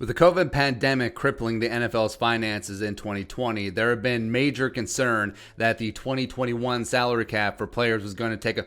With the COVID pandemic crippling the NFL's finances in 2020, there have been major concern that the 2021 salary cap for players was going to take a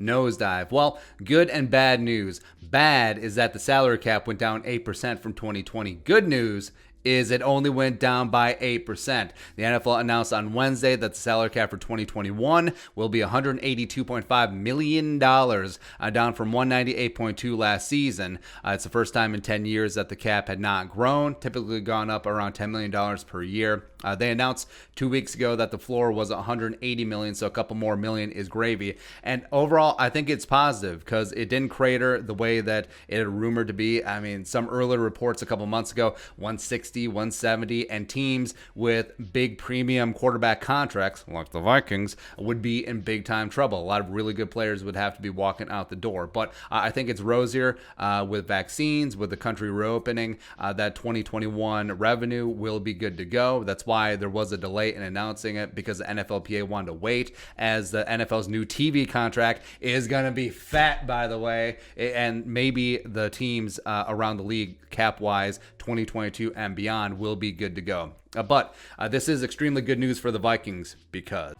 nosedive. Well, good and bad news. Bad is that the salary cap went down 8% from 2020. Good news is it only went down by 8%. The NFL announced on Wednesday that the salary cap for 2021 will be $182.5 million, down from $198.2 last season. It's the first time in 10 years that the cap had not grown, typically gone up around $10 million per year. They announced 2 weeks ago that the floor was $180 million, so a couple more million is gravy. And overall, I think it's positive because it didn't crater the way that it had rumored to be. I mean, some earlier reports a couple months ago, 160, 170, and teams with big premium quarterback contracts, like the Vikings, would be in big time trouble. A lot of really good players would have to be walking out the door. But I think it's rosier with vaccines, with the country reopening, that 2021 revenue will be good to go. That's why there was a delay in announcing it, because the NFLPA wanted to wait, as the NFL's new TV contract is going to be fat, by the way, and maybe the teams around the league cap-wise 2022 and beyond will be good to go. But this is extremely good news for the Vikings, because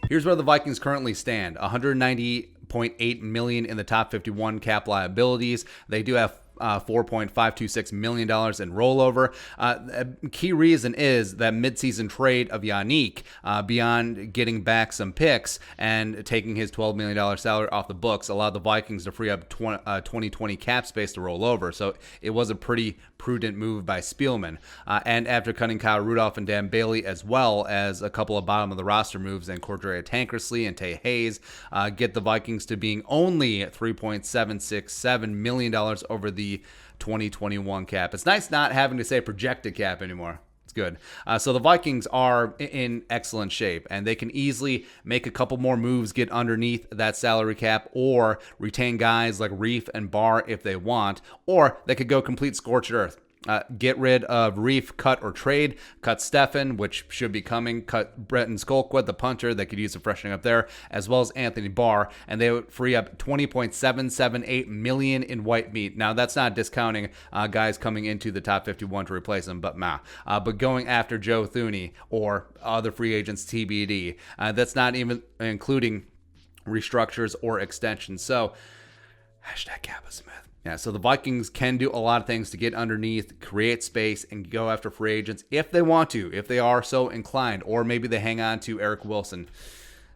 here's where the Vikings currently stand. $190.8 million in the top 51 cap liabilities. They do have $4.526 million in rollover. A key reason is that midseason trade of Yannick, beyond getting back some picks and taking his $12 million salary off the books, allowed the Vikings to free up 2020 cap space to roll over. So it was a pretty prudent move by Spielman. And after cutting Kyle Rudolph and Dan Bailey, as well as a couple of bottom of the roster moves in Cordrea Tankersley and Tay Hayes, get the Vikings to being only $3.767 million over the 2021 cap. It's nice not having to say projected cap anymore. It's good. So the Vikings are in excellent shape, and they can easily make a couple more moves, get underneath that salary cap, or retain guys like Reef and Barr if they want, or they could go complete scorched earth. Get rid of Reef, cut or trade, cut Stefan, which should be coming, cut Bretton Skolkwood, the punter, they could use some freshening up there, as well as Anthony Barr, and they would free up $20.778 million in white meat. Now, that's not discounting guys coming into the top 51 to replace them, but going after Joe Thuney or other free agents TBD, that's not even including restructures or extensions. So, #Kappa Smith. Yeah, so the Vikings can do a lot of things to get underneath, create space, and go after free agents if they want to, if they are so inclined. Or maybe they hang on to Eric Wilson.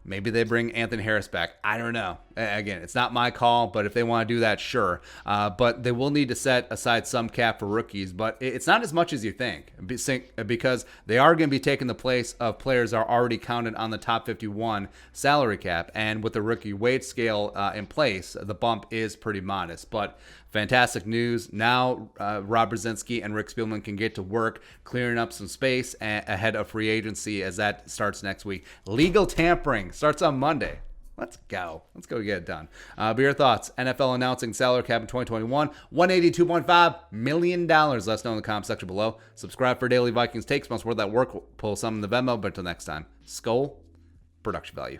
Maybe they bring Anthony Harris back. I don't know. Again, it's not my call, but if they want to do that, sure. But they will need to set aside some cap for rookies, but it's not as much as you think, because they are going to be taking the place of players that are already counted on the top 51 salary cap. And with the rookie wage scale in place, the bump is pretty modest. But fantastic news. Now, Rob Brzezinski and Rick Spielman can get to work clearing up some space ahead of free agency, as that starts next week. Legal tampering starts on Monday. Let's go get it done. But your thoughts? NFL announcing salary cap in 2021, $182.5 million. Let us know in the comment section below. Subscribe for daily Vikings takes. Once we're that work, we'll pull some in the Venmo. But until next time, Skull Production Value.